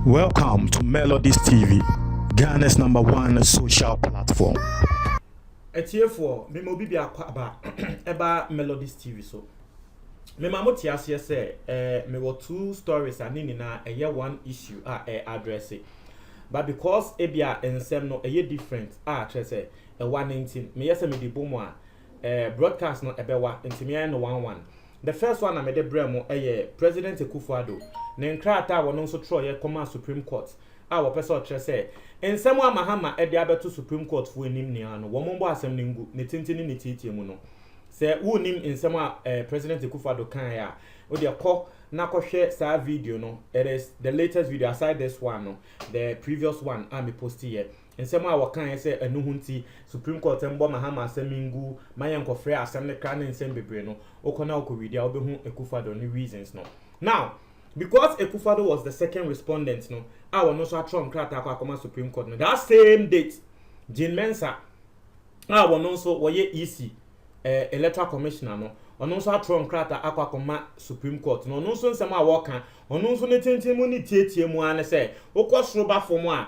Welcome to Melodies TV, Ghana's #1 social platform. Etiefo, me mo bibi akwa eba Melodies TV so. Me ma mo tiase say me were two stories ani na one issue address it. But because ebia ensem no different say 119 me yesa me di bomo broadcast no ebewa ntimi no 11. The first one I made the bremo President Akufo-Addo. Ne nkrata wono nso tro ye koma Supreme Court. Wo pese o kire say ensem a Mahama e de abeto Supreme Court fu enim ne ano. Wo mombo asem ne ngu ne tintini ne titie mu no. Se wo nim ensem a President Akufo-Addo kan ya. O de ko na ko hwe sa video no. It is the latest video aside this one no. The previous one I me post here. Ensem a wakan say enu hunti Supreme Court embo Mahama asemingu mayen ko frɛ asem ne kra ne ensem bebre no okona okowidia obehu Akufo-Addo ni reasons no. Now because Akufo-Addo was the second respondent no I will also try krata akoma Supreme Court no that same date Jean Mensa I will also woye EC electoral commissioner no ono nso atron krata akoma Supreme Court no ono nso nsem a wokan ono nso ne tentemu ni tietie mu ane say okosoro ba fom a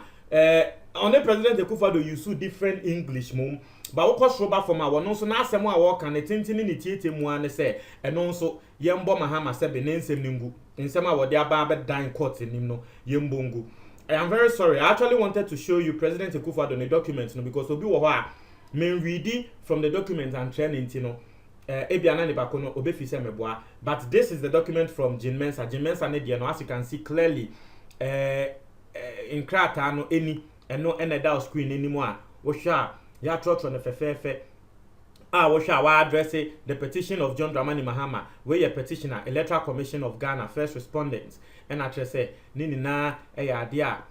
on the President Akufo-Addo use different English mum but okosoro ba fom a wono nso na asem a wokan ne tenteni ni tietie mu ane say eno nso yembo Mahama sebe ne nsem ningu nsem a wode aba dan court nim no yembo ngu. I am very sorry. I actually wanted to show you President Akufo-Addo the document no because obi wo ho a men read from the document and training no ebiana ne bako no obefi se meboa but this is the document from Jean Mensa ne dia no as you can see clearly in krata no eni eno eneda screen anymore a wo hwa ya trotro no fefefe wo hwa wa address the petition of John Dramani Mahama where your petitioner Electoral Commission of Ghana first respondents and actually say nini na ade a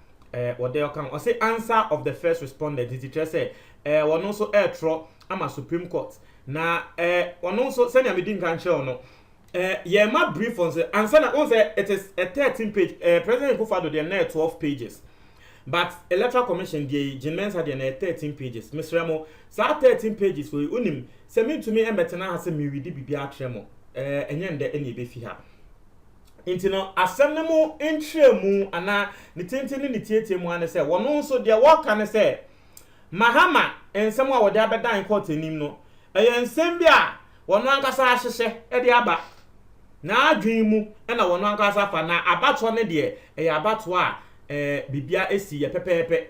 wode okan o say answer of the first respondent it say wono so tro ama Supreme Court na wono so send ya medin kan share no ye ma brief on say answer na on say it is a 13 page President Akufo-Addo dey na 12 pages but Electoral Commission dey Jean Mensa dey na 13 pages Mr. Mo sa 13 pages for unim say me to me embetena ha say me read bibia atremo enye nde ene ebefi ha intino asem ne mu entremu ana ne tenteni ne tietie mu ane say wono nso dey work ane say Mahama ensem a wode abedan court enim no ensem bia wono ankasa ahyehye e dey aba na adwen mu e na wono ankasa fa na abato ne de abato a bibia esi ye pepepe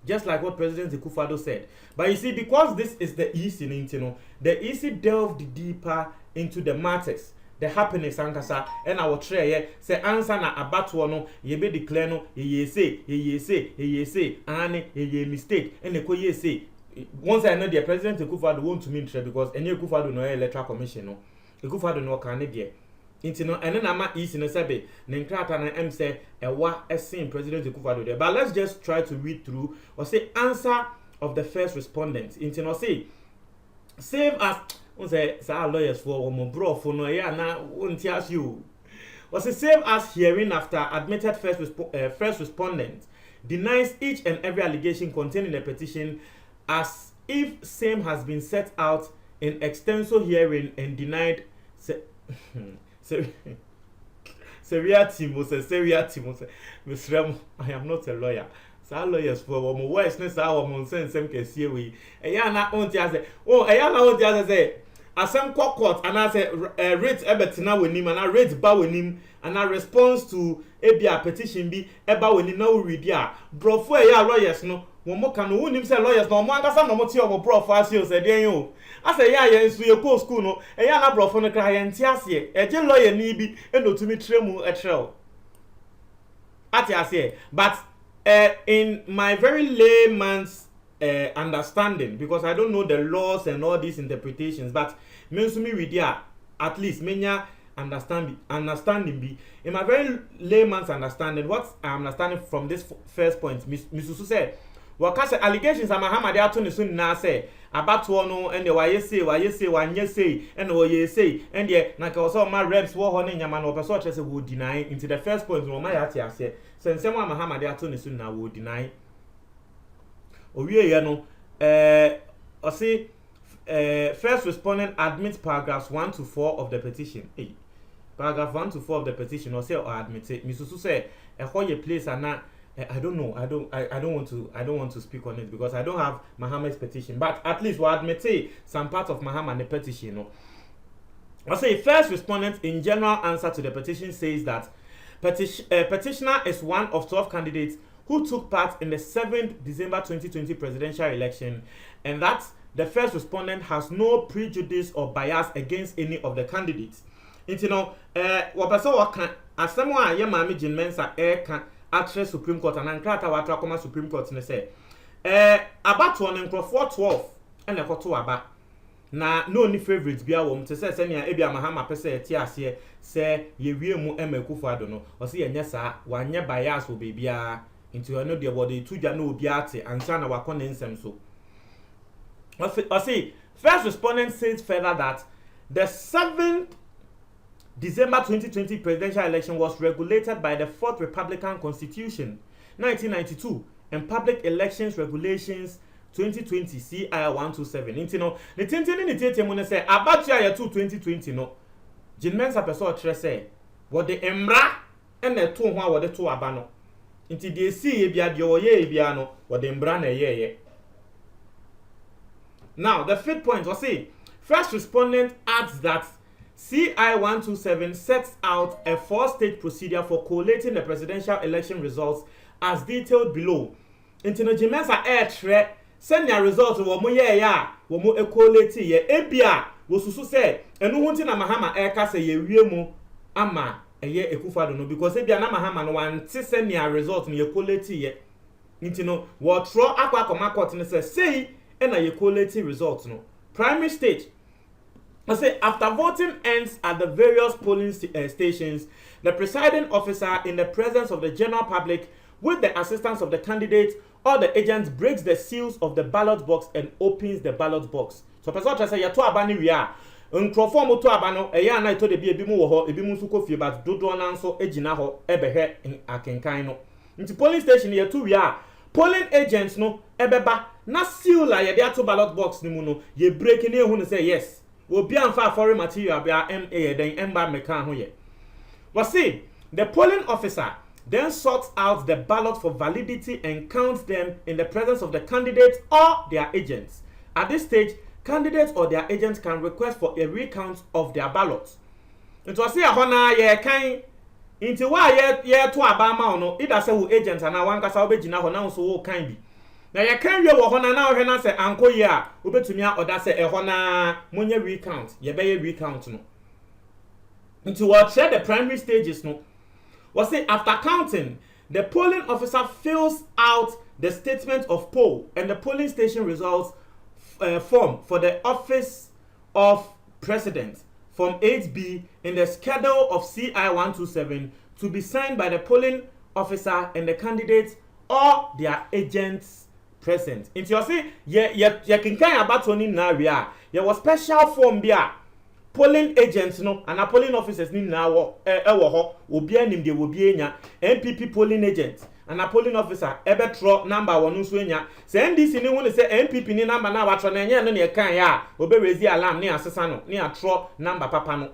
just like what President Akufo-Addo said. But you see, because this is the EC, the EC delved deeper into the matters, the happiness ankasa, and our tray say answer na abatu no ye be declare no ye say, and ye mistake, and the ye say. Once I know the President Akufo-Addo want to mean because any Akufo-Addo no Electoral Commission no, Akufo-Addo no can be. Intino ene na ma isi no sebe ne nkrata na em say ewa esin President Akufo-Addo there. But let's just try to read through or say answer of the first respondent. Intino say save as on say lawyers for mo bro for no ya na won't ask you. Or say save as hearing after admitted first respondent denies each and every allegation contained in the petition as if same has been set out in extenso hearing and denied Seria Timo say, Mr. I am not a lawyer. Sa lawyers for one worse ness our nonsense sem kese we. Eya na on ti say, oh eya na on ti say, asem court and I say rate ebetina wenim and I rate ba wenim and I response to ebia petition bi eba wenim na we read ya. Brofo eya lawyers no, wo mo kan no nim say lawyers no mo angasa no mo ti o brofo asio say den yo. Ase ya ye nsu ye ko school no eya na brofo no kra ye nti ase eje lawyer ni bi enotumi tremu etrel ati ase but in my very layman's understanding because I don't know the laws and all these interpretations but me nsu mi read ya at least menya understanding be in my very layman's understanding what I understanding from this first point Misusu said wakase allegations Mahama dey ato ne so na say abato no and the why say wanye say and oye say and the na ka so ma reps wo ho ne nyama no person say wo deny into the first point no ma ya tia say sensem Mahama dey ato ne so na wo deny owie ye no o say first respondent admits paragraphs 1 to 4 of the petition paragraph 1 to 4 of the petition or say or admit it. Misusu say a whole place and not. I don't know. I don't want to speak on it because I don't have Muhammad's petition. But at least we admit some part of Muhammad's petition. You know. I say first respondent in general answer to the petition says that petitioner is one of 12 candidates who took part in the 7th December 2020 presidential election, and that the first respondent has no prejudice or bias against any of the candidates. You know, what can as someone ye mami Jean Mensa can actually Supreme Court and Ankrata watra koma Supreme Court ne say about one and 12 and a koto aba na no ni favorites bia wo mte say senia e bia Mahama pese eti ase say ye wie mu emekufu ado no o se yenye saa wanye bias o bebia into no de body tuja no obi ate ansa na wakọ nsem so. I see first respondent says further that the 7th December 2020 presidential election was regulated by the 4th Republican Constitution 1992 and Public Elections Regulations 2020 CI 127. Inti no the tintini ni tete mu ne say abatua ya 2020 no Jean Mensa person o tre say wo de emra e na to ho a wo de to aba no inti de si e bia de o ye e bia no wo de emra na ye. Now the fifth point was say first respondent adds that CI 127 sets out a 4-stage procedure for collating the presidential election results as detailed below. Inti no Jean Mensa tre send your results wo mo ye ya wo mo collate ye ebia wo susu say enu hunti na Mahama ka say ye wie mu ama eye Akufo-Addo no because ebia na Mahama no wan ti send your results no ye collate ye inti no wo tro akwa akoma court no say na ye collate results no primary stage. I say after voting ends at the various polling stations, the presiding officer in the presence of the general public with the assistance of the candidate or the agent breaks the seals of the ballot box and opens the ballot box. So person try say ya to abani wi a nkrofo mo to abano eya na to de bi ebi mu wo ho ebi mu su ko fie but dodo na nso egina ho ebehwe akenkan no. Nti polling station ye to wi a polling agents no ebeba na seal la ye de ato ballot box ni mu no ye break ni ehu no say yes. Obi amfa foreign material bia MA den emba meka ho ye. We see the polling officer then sorts out the ballot for validity and counts them in the presence of the candidates or their agents. At this stage, candidates or their agents can request for a recount of their ballots. Into say ahona ye kan into wa ye to abama no either say who agent and wan kasa obegina ho na so wo kan bi. Na ye kan wie wo ho na wo hwe na say anko ye a obetumi a oda say e ho na monye recount ye be ye recount no. Into what share the primary stages no. Was say after counting, the polling officer fills out the statement of poll and the polling station results form for the office of president from 8B in the schedule of CI 127 to be signed by the polling officer and the candidates or their agents present. Into you say ye kinkan abatoni na wi a ye was special form bia polling agents no and polling officers ni na wo wo ho obi anim de obi enya MPP polling agent and polling officer ebetro number wonu nso enya se NDC ni hu ne se MPP ni number na watro na enya no ne kan ya obe raise alarm ni asesa no ni atro number papa no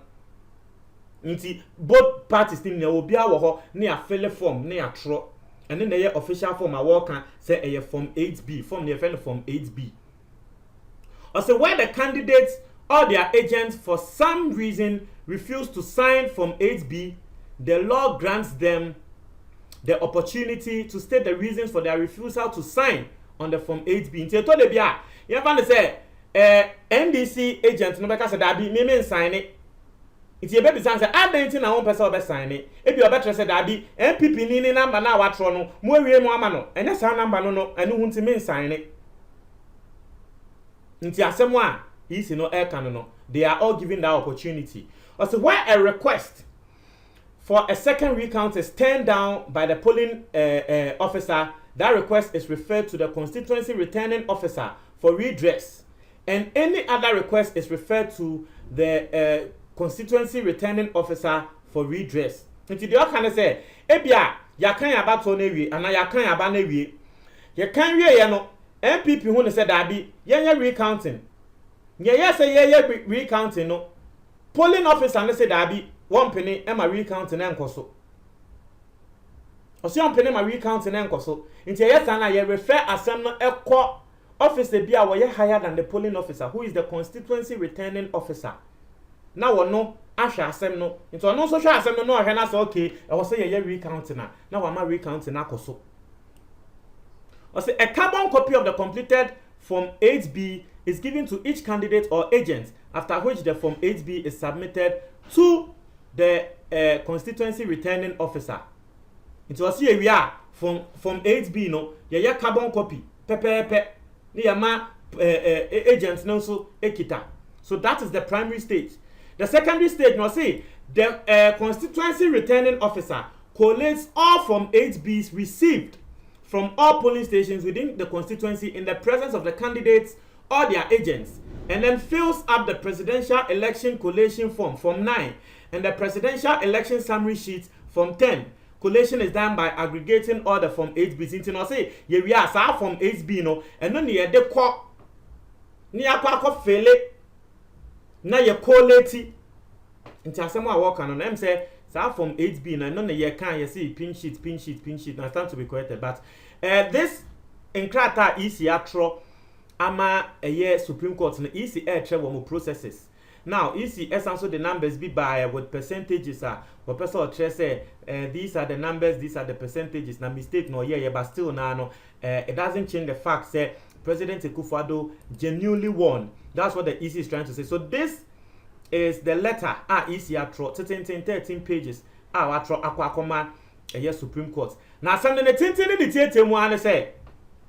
nti both parties ni obi a wo ho ni afele form ni atro and then the official form a work say a form 8B form the form 8B. Or say where the candidates or their agents for some reason refuse to sign Form 8B, the law grants them the opportunity to state the reasons for their refusal to sign on the Form 8B. Until to the bia, you find say NDC agent no beka say that be me sign it. It's a baby say I don't na one person be sign it. If you better say that be MPP ni number na watro no, mo wie mo ama no. Enya sa number no enu hunti me sign it. Nti asemo a is no air canon, they are all given that opportunity. Also, where a request for a second recount is turned down by the polling officer, that request is referred to the constituency returning officer for redress, and any other request is referred to the constituency returning officer for redress. Nti the can say, ebia ya kan ya ba to na wi ana ya kan ya ba na wi. Ya kan wi ye no MPP hu ne say that be ye recounting. Yeah, say recounting no. Polling officer ne say that be one penny Emma recount and encoso. Ɔsi ɔmpene ma recount and encoso. Nti ɛyɛ saa na yɛ refer asɛm no ɛkɔ officer bi a wɔyɛ higher than the polling officer, who is the constituency returning officer. Na wɔno ahwɛ asɛm no. Nti ɔno nso hwɛ asɛm no na ɔhwɛ na sɛ okay, ɛwɔ sɛ yɛyɛ recount na wɔama recount na akɔso. Ɔsi a carbon copy of the completed Form 8B is given to each candidate or agent, after which the Form 8B is submitted to the constituency returning officer. It was here we are Form 8B no, yeah carbon copy, pepe, ma agents no so ekita. So that is the primary stage. The secondary stage no say the constituency returning officer collates all Form 8Bs received from all polling stations within the constituency in the presence of the candidates or their agents, and then fills up the presidential election collation form, Form 9, and the presidential election summary sheet, Form 10. Collation is done by aggregating all the Form 8Bs into no say, yeah, we are sa Form 8B no, and then you de ko ni akwa fele na ye collate into asemo a work on them say sa Form 8B na no na ye can you see pin sheet now stand to be corrected, but this enkrata EC atro ama Supreme Court na EC travel more processes. Now EC also the numbers be by with percentages what person say these are the numbers, these are the percentages. Na mistake no yeah, but still no it doesn't change the fact say President Akufo-Addo genuinely won. That's what the EC is trying to say. So this is the letter EC atro 13 pages atro akwa Supreme Court. Now something the tintin the tietie mu an say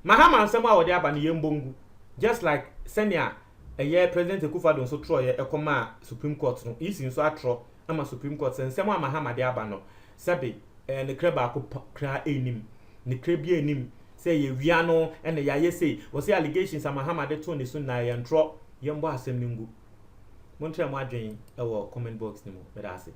Mahama nsɛm a wɔde aba ne yɛmbongu, just like senior President Akufo-Addo nso tro ye ekoma Supreme Court no isi nso atro ama Supreme Court nsɛm a Mahama de aba no sɛbe ne kreba ko kra enim ne krebi enim say ye wia no ene ya ye say wo say allegations a Mahama de to ne so na ye ntro yɛmbɔ asɛm ne ngu montre mo adwen e wo comment box ni mo beda ase.